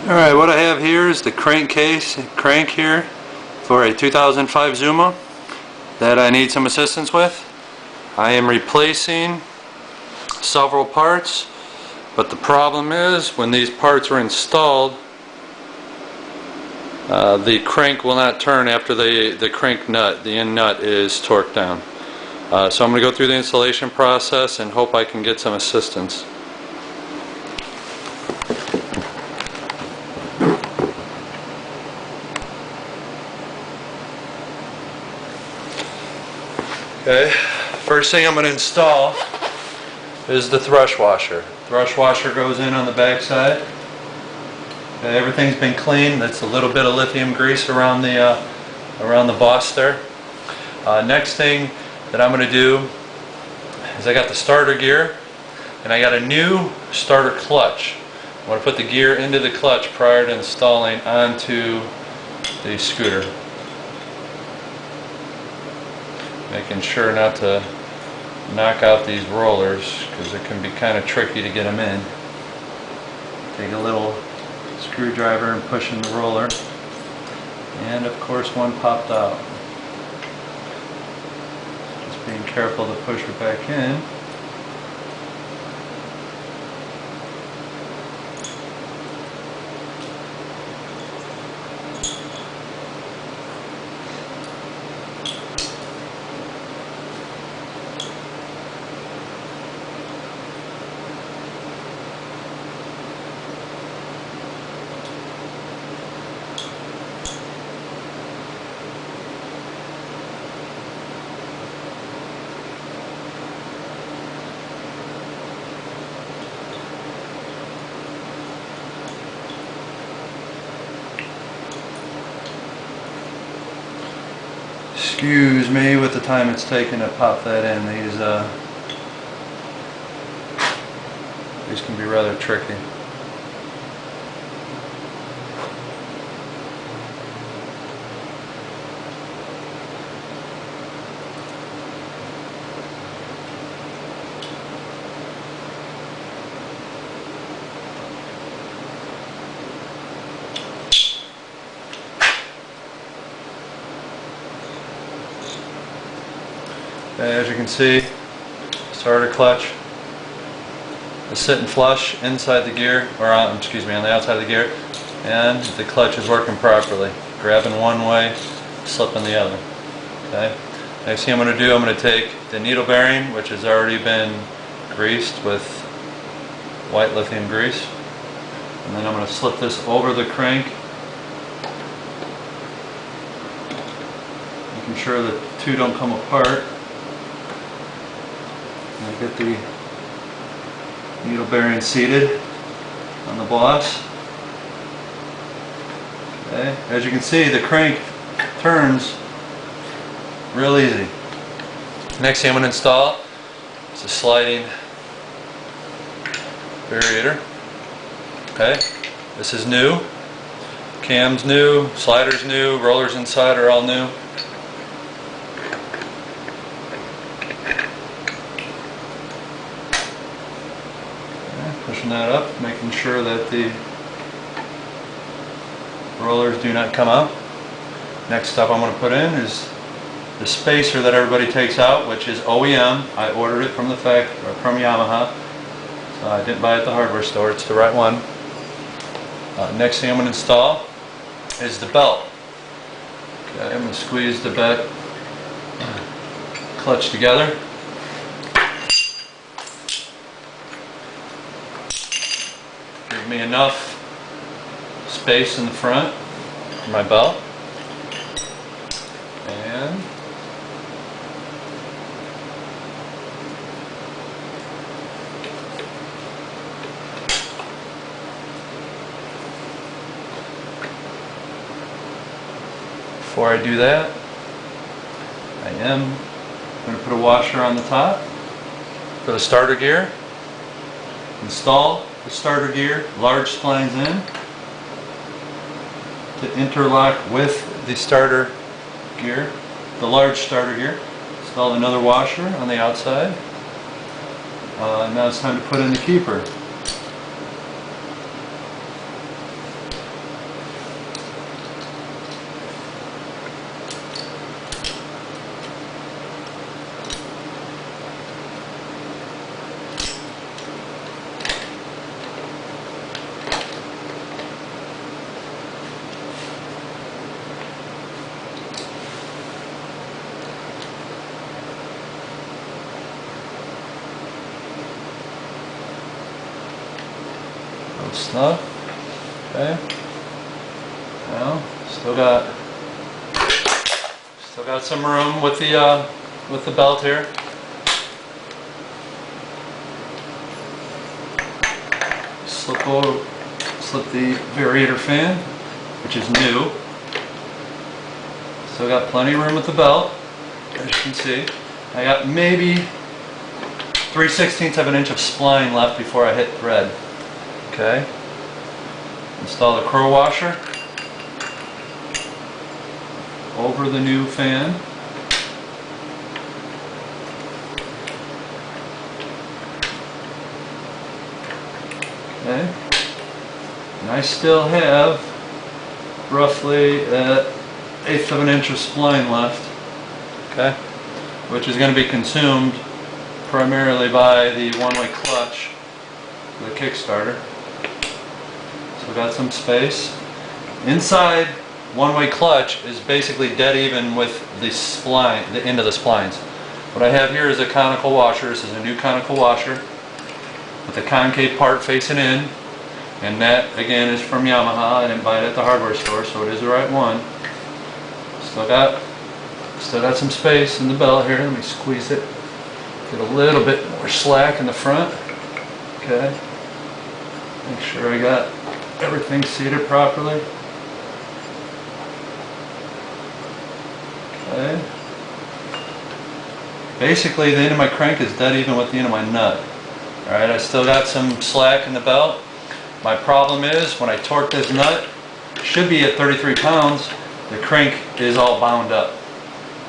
Alright, what I have here is the crank here for a 2005 Zuma that I need some assistance with. I am replacing several parts, but the problem is when these parts are installed, the crank will not turn after the crank nut, the end nut, is torqued down. So I'm going to go through the installation process and hope I can get some assistance. Okay, first thing I'm going to install is the thrush washer. Thrush washer goes in on the back side. Okay, everything's been cleaned. That's a little bit of lithium grease around the boss there. Next thing that I'm going to do is I got the starter gear and I got a new starter clutch. I want to put the gear into the clutch prior to installing onto the scooter. Making sure not to knock out these rollers because it can be kind of tricky to get them in. Take a little screwdriver and push in the roller, and of course one popped out. Just being careful to push it back in. Excuse me with the time it's taken to pop that in. These can be rather tricky. As you can see, starter clutch is sitting flush inside the gear, or on the outside of the gear, and the clutch is working properly. Grabbing one way, slipping the other. Okay. Next thing I'm going to do, I'm going to take the needle bearing, which has already been greased with white lithium grease, and then I'm going to slip this over the crank, making sure the two don't come apart. I get the needle bearing seated on the boss. Okay. As you can see, the crank turns real easy. Next thing I'm going to install is a sliding variator. Okay, this is new. Cam's new, slider's new, rollers inside are all new. Pushing that up, making sure that the rollers do not come out. Next step I'm going to put in is the spacer that everybody takes out, which is OEM. I ordered it from the factory, or from Yamaha. So I didn't buy it at the hardware store. It's the right one. Next thing I'm going to install is the belt. Okay, I'm going to squeeze the back clutch together. Give me enough space in the front for my belt, and before I do that, I am going to put a washer on the top for the starter gear. Install the starter gear, large splines in to interlock with the starter gear, the large starter gear. Install another washer on the outside. Now it's time to put in the keeper. snug. Okay. Now, still got some room with the belt here. Slip the variator fan, which is new. Still got plenty of room with the belt, as you can see. I got maybe 3/16 of an inch of spline left before I hit thread. Okay. Install the crow washer over the new fan. Okay. And I still have roughly 1/8 of an inch of spline left. Okay. Which is going to be consumed primarily by the one-way clutch, the Kickstarter. So we got some space. Inside, one-way clutch is basically dead even with the spline, the end of the splines. What I have here is a conical washer. This is a new conical washer with the concave part facing in, and that again is from Yamaha. I didn't buy it at the hardware store, so it is the right one. Still got some space in the belt here. Let me squeeze it. Get a little bit more slack in the front. Okay. Make sure I got everything seated properly. Okay. Basically, the end of my crank is dead even with the end of my nut. Alright, I still got some slack in the belt. My problem is when I torque this nut, should be at 33 pounds, the crank is all bound up.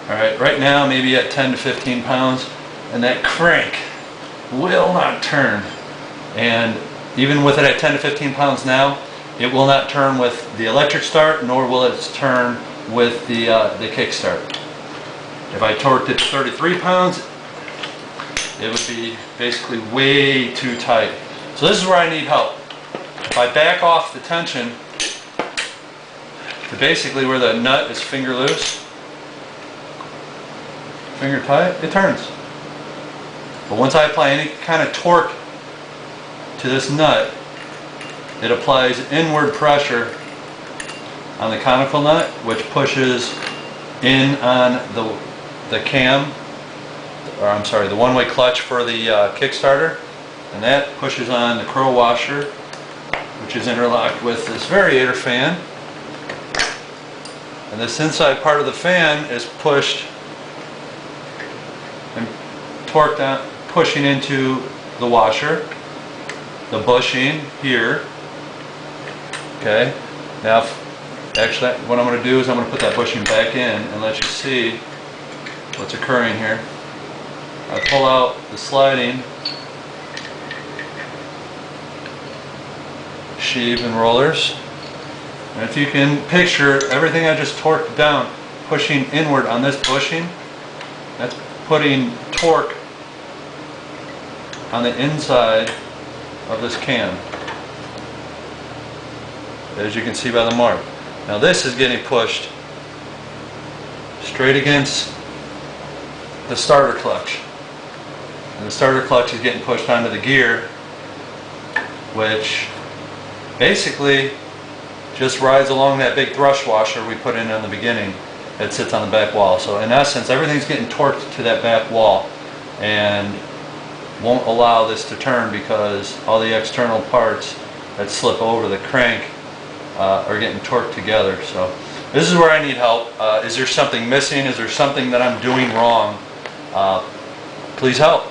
Alright, right now maybe at 10 to 15 pounds, and that crank will not turn. And even with it at 10 to 15 pounds now, it will not turn with the electric start, nor will it turn with the kickstart. If I torqued it to 33 pounds, it would be basically way too tight. So this is where I need help. If I back off the tension to basically where the nut is finger loose, finger tight, it turns. But once I apply any kind of torque to this nut, it applies inward pressure on the conical nut, which pushes in on the cam, or I'm sorry, the one-way clutch for the Kickstarter, and that pushes on the crow washer, which is interlocked with this variator fan. And this inside part of the fan is pushed and torqued out, pushing into the washer, the bushing here. Okay, now actually what I'm going to do is I'm going to put that bushing back in and let you see what's occurring here. I pull out the sliding sheave and rollers, and if you can picture everything I just torqued down pushing inward on this bushing, that's putting torque on the inside of this cam, as you can see by the mark. Now this is getting pushed straight against the starter clutch, and the starter clutch is getting pushed onto the gear, which basically just rides along that big thrush washer we put in the beginning that sits on the back wall. So in essence, everything's getting torqued to that back wall and won't allow this to turn because all the external parts that slip over the crank are getting torqued together. So this is where I need help. Is there something missing? Is there something that I'm doing wrong? Please help.